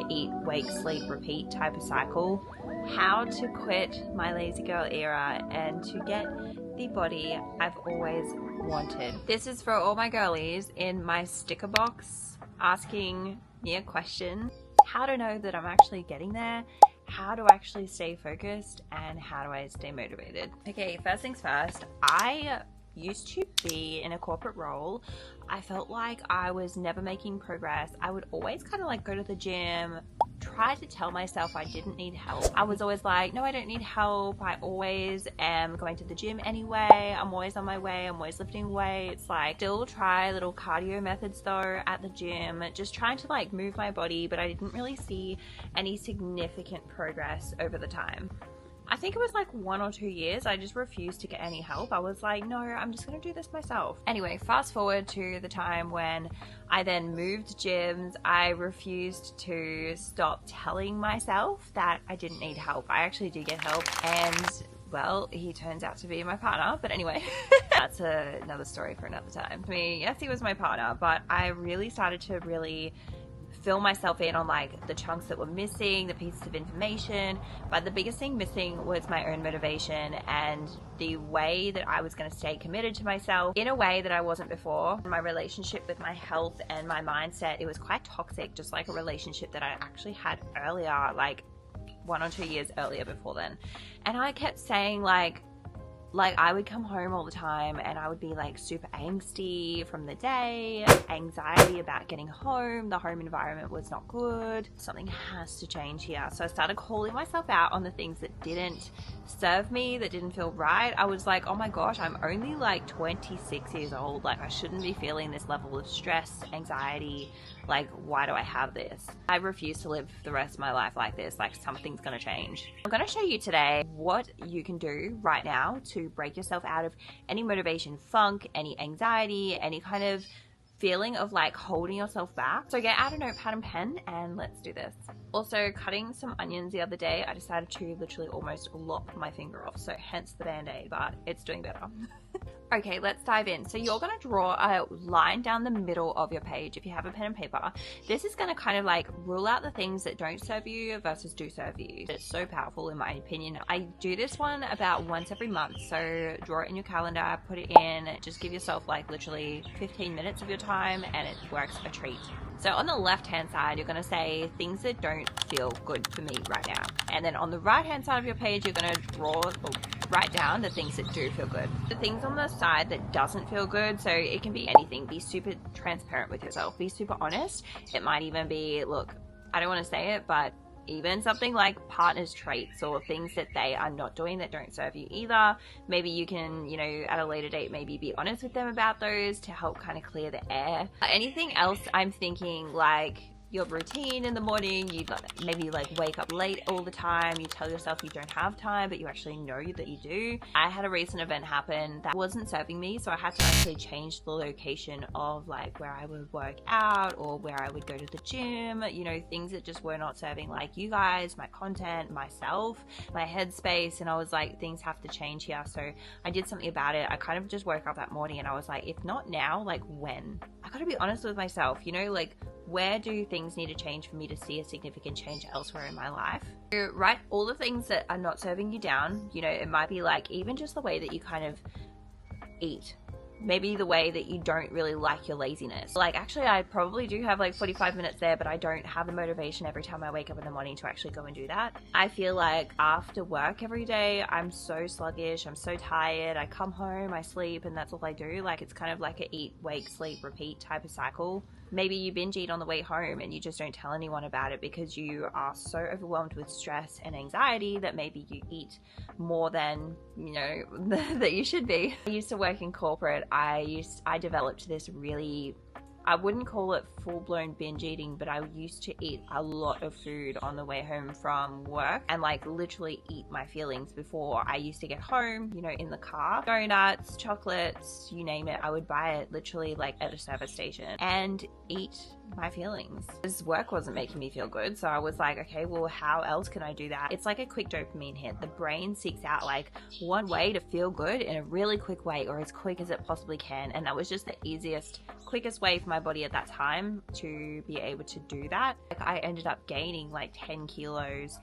eat, wake, sleep, repeat type of cycle. How to quit my lazy girl era and to get the body I've always wanted. This is for all my girlies in my sticker box asking me a question. How to know that I'm actually getting there, how to actually stay focused, and how do I stay motivated. Okay, first things first, I used to be in a corporate role. I felt like I was never making progress. I would always kind of like go to the gym, try to tell myself I didn't need help. I was always like, no, I don't need help. I always am going to the gym anyway. I'm always on my way. I'm always lifting weights. Like, still try little cardio methods though at the gym, just trying to like move my body, but I didn't really see any significant progress over the time. I think it was like 1 or 2 years. I just refused to get any help. I was like, no, I'm just gonna do this myself. Anyway, fast forward to the time when I then moved gyms. I refused to stop telling myself that I didn't need help. I actually did get help, and well, he turns out to be my partner. But anyway, that's another story for another time. I mean, yes, he was my partner, but I really started to fill myself in on like the chunks that were missing, the pieces of information. But the biggest thing missing was my own motivation and the way that I was going to stay committed to myself in a way that I wasn't before. My relationship with my health and my mindset, it was quite toxic, just like a relationship that I actually had earlier, like 1 or 2 years earlier before then. And I kept saying like I would come home all the time and I would be like super angsty from the day, anxiety about getting home. The home environment was not good. Something has to change here. So I started calling myself out on the things that didn't serve me, that didn't feel right. I was like, oh my gosh, I'm only like 26 years old. Like, I shouldn't be feeling this level of stress, anxiety. Like, why do I have this? I refuse to live the rest of my life like this. Like, something's gonna change. I'm gonna show you today what you can do right now to break yourself out of any motivation funk, any anxiety, any kind of feeling of like holding yourself back. So get out a notepad and pen and let's do this. Also, cutting some onions the other day, I decided to literally almost lop my finger off, so hence the band-aid, but it's doing better. Okay, let's dive in. So you're going to draw a line down the middle of your page if you have a pen and paper. This is going to kind of like rule out the things that don't serve you versus do serve you. It's so powerful in my opinion. I do this one about once every month. So draw it in your calendar, put it in, just give yourself like literally 15 minutes of your time and it works a treat. So on the left hand side, you're going to say things that don't feel good for me right now. And then on the right hand side of your page, you're going to draw or write down the things that do feel good. The things on the side that doesn't feel good, so it can be anything. Be super transparent with yourself. Be super honest. It might even be, look, I don't want to say it, but even something like partner's traits or things that they are not doing that don't serve you either. Maybe you can, you know, at a later date, maybe be honest with them about those to help kind of clear the air. Anything else, I'm thinking like your routine in the morning, you maybe like wake up late all the time, you tell yourself you don't have time, but you actually know that you do. I had a recent event happen that wasn't serving me, so I had to actually change the location of like where I would work out or where I would go to the gym, you know, things that just were not serving like you guys, my content, myself, my headspace. And I was like, things have to change here. So I did something about it. I kind of just woke up that morning and I was like, if not now, like when? I gotta be honest with myself, you know, like where do things need to change for me to see a significant change elsewhere in my life? So write all the things that are not serving you down. You know, it might be like even just the way that you kind of eat. Maybe the way that you don't really like your laziness. Like actually I probably do have like 45 minutes there, but I don't have the motivation every time I wake up in the morning to actually go and do that. I feel like after work every day, I'm so sluggish, I'm so tired. I come home, I sleep, and that's all I do. Like it's kind of like a eat, wake, sleep, repeat type of cycle. Maybe you binge eat on the way home and you just don't tell anyone about it because you are so overwhelmed with stress and anxiety that maybe you eat more than, you know, that you should be. I used to work in corporate. I developed this really, I wouldn't call it full-blown binge eating, but I used to eat a lot of food on the way home from work and like literally eat my feelings before I used to get home, you know, in the car. Donuts, chocolates, you name it, I would buy it literally like at a service station and eat my feelings. This work wasn't making me feel good, so I was like, okay, well, how else can I do that? It's like a quick dopamine hit. The brain seeks out like one way to feel good in a really quick way or as quick as it possibly can, and that was just the easiest, quickest way for my body at that time to be able to do that. Like, I ended up gaining like 10 kilos,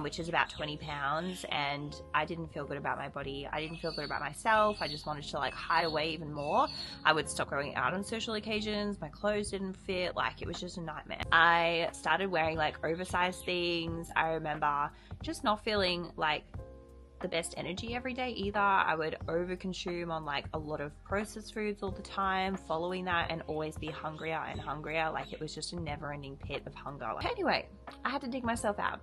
which is about 20 pounds, and I didn't feel good about my body. I didn't feel good about myself. I just wanted to like hide away even more. I would stop going out on social occasions. My clothes didn't fit. Like, it was just a nightmare. I started wearing like oversized things. I remember just not feeling like the best energy every day either. I would overconsume on like a lot of processed foods all the time, following that, and always be hungrier and hungrier. Like, it was just a never-ending pit of hunger. Anyway, I had to dig myself out.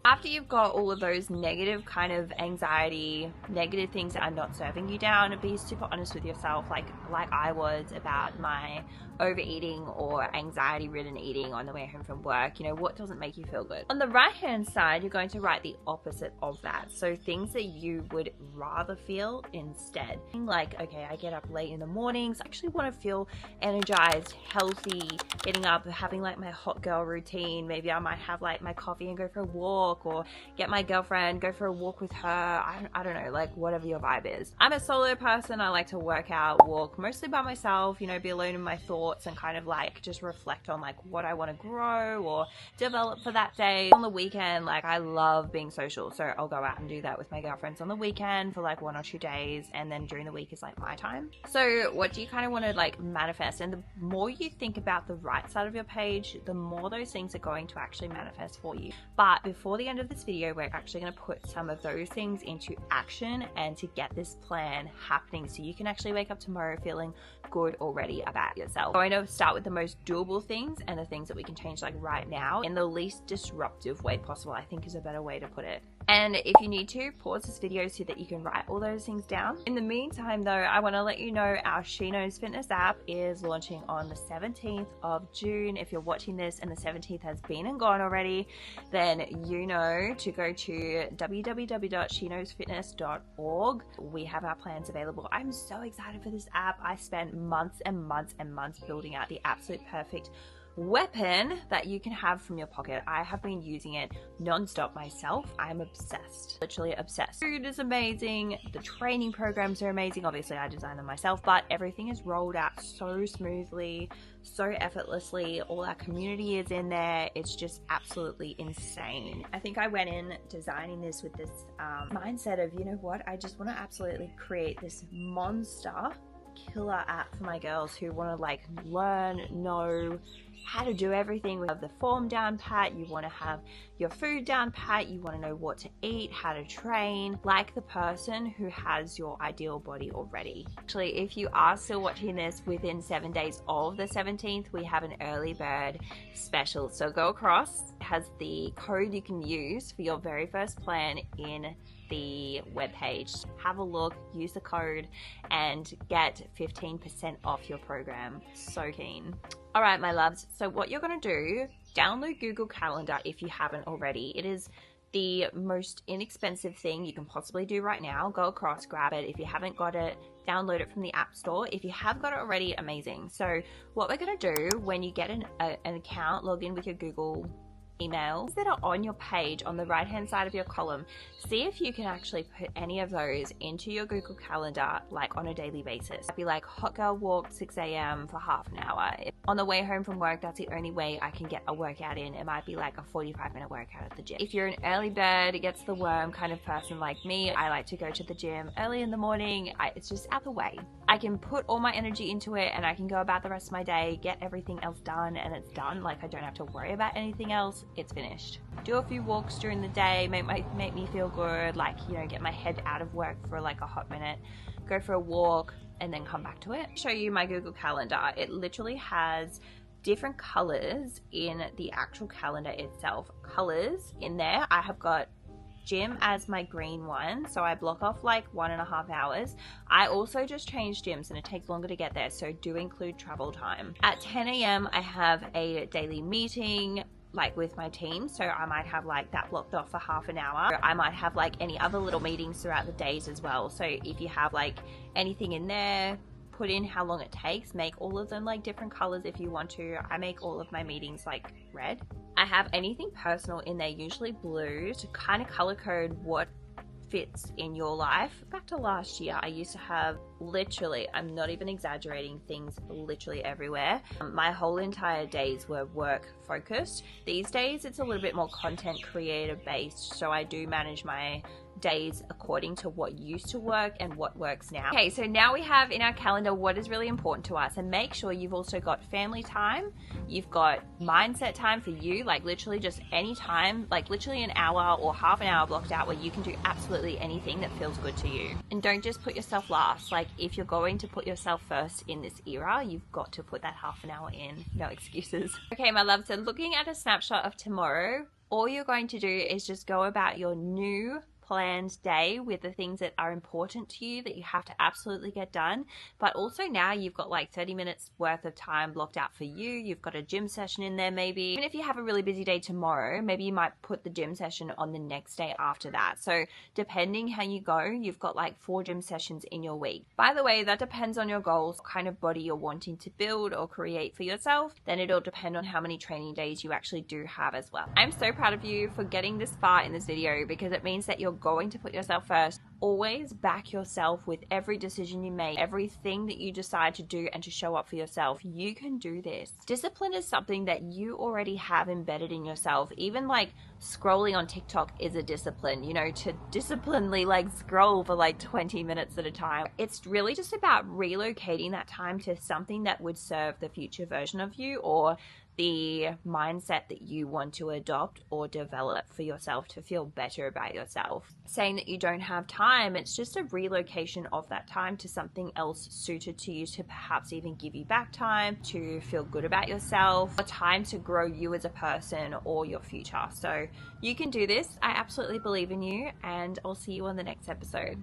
After you've got all of those negative kind of anxiety, negative things that are not serving you down, be super honest with yourself, like I was about my overeating or anxiety ridden eating on the way home from work. You know, what doesn't make you feel good? On the right hand side, you're going to write the opposite of that. So things that you would rather feel instead. Like, okay, I get up late in the mornings, I actually want to feel energized, healthy, getting up, having like my hot girl routine. Maybe I might have like my coffee and go for a walk, or get my girlfriend, go for a walk with her. I don't know, like whatever your vibe is. I'm a solo person. I like to work out, walk mostly by myself, you know, be alone in my thoughts, and kind of like just reflect on like what I want to grow or develop for that day. On the weekend, like, I love being social, so I'll go out and do that with my girlfriends on the weekend for like 1 or 2 days, and then during the week is like my time. So what do you kind of want to like manifest? And the more you think about the right side of your page, the more those things are going to actually manifest for you. But before the end of this video, we're actually going to put some of those things into action and to get this plan happening, so you can actually wake up tomorrow feeling good already about yourself. I'm going to start with the most doable things and the things that we can change like right now in the least disruptive way possible, I think is a better way to put it. And if you need to, pause this video so that you can write all those things down. In the meantime though, I want to let you know our She Knows Fitness app is launching on the 17th of June. If you're watching this and the 17th has been and gone already, then you know to go to www.sheknowsfitness.org. We have our plans available. I'm so excited for this app. I spent months and months and months building out the absolute perfect weapon that you can have from your pocket. I have been using it non-stop myself. I'm obsessed, literally obsessed. Food is amazing, the training programs are amazing. Obviously I designed them myself, but everything is rolled out so smoothly, so effortlessly. All our community is in there. It's just absolutely insane. I think I went in designing this with this mindset of, you know what, I just want to absolutely create this monster killer app for my girls who want to like learn, know how to do everything. We have the form down pat, you want to have your food down pat, you want to know what to eat, how to train, like the person who has your ideal body already. Actually, if you are still watching this within 7 days of the 17th, we have an early bird special. So go across, it has the code you can use for your very first plan in the webpage. Have a look, use the code, and get 15% off your program. So keen. All right, my loves. So what you're going to do, download Google Calendar if you haven't already. It is the most inexpensive thing you can possibly do right now. Go across, grab it. If you haven't got it, download it from the App Store. If you have got it already, amazing. So what we're going to do when you get an account, log in with your Google emails that are on your page on the right hand side of your column. See if you can actually put any of those into your Google Calendar like on a daily basis. It'd be like hot girl walk 6 a.m. for half an hour. On the way home from work, that's the only way I can get a workout in. It might be like a 45-minute workout at the gym. If you're an early bird, gets the worm kind of person like me, I like to go to the gym early in the morning. It's just out the way. I can put all my energy into it and I can go about the rest of my day, get everything else done, and it's done. Like, I don't have to worry about anything else. It's finished. Do a few walks during the day, make me feel good, like, you know, get my head out of work for like a hot minute, go for a walk, and then come back to it. Show you my Google Calendar. It literally has different colors in the actual calendar itself. Colors in there, I have got gym as my green one, so I block off like 1.5 hours. I also just changed gyms and it takes longer to get there, so do include travel time. At 10 a.m. I have a daily meeting like with my team, so I might have like that blocked off for half an hour. I might have like any other little meetings throughout the days as well. So if you have like anything in there, put in how long it takes. Make all of them like different colors if you want to. I make all of my meetings like red. I have anything personal in there, usually blue, to kind of color code what fits in your life. Back to last year, I used to have literally, I'm not even exaggerating, things literally everywhere. My whole entire days were work focused. These days it's a little bit more content creator based, so I do manage my days according to what used to work and what works now. Okay, so now we have in our calendar what is really important to us, and make sure you've also got family time, you've got mindset time for you, like literally just any time, like literally an hour or half an hour blocked out where you can do absolutely anything that feels good to you. And don't just put yourself last. Like if you're going to put yourself first in this era, you've got to put that half an hour in. No excuses. Okay, my love, so looking at a snapshot of tomorrow, all you're going to do is just go about your new planned day with the things that are important to you that you have to absolutely get done. But also now you've got like 30 minutes worth of time blocked out for you. You've got a gym session in there maybe. Even if you have a really busy day tomorrow, maybe you might put the gym session on the next day after that. So depending how you go, you've got like 4 gym sessions in your week. By the way, that depends on your goals, what kind of body you're wanting to build or create for yourself. Then it'll depend on how many training days you actually do have as well. I'm so proud of you for getting this far in this video, because it means that you're going to put yourself first. Always back yourself with every decision you make, everything that you decide to do and to show up for yourself. You can do this. Discipline is something that you already have embedded in yourself. Even like scrolling on TikTok is a discipline, you know, to disciplinely like scroll for like 20 minutes at a time. It's really just about relocating that time to something that would serve the future version of you, or the mindset that you want to adopt or develop for yourself to feel better about yourself. Saying that you don't have time, it's just a relocation of that time to something else suited to you, to perhaps even give you back time to feel good about yourself, a time to grow you as a person or your future. So you can do this. I absolutely believe in you, and I'll see you on the next episode.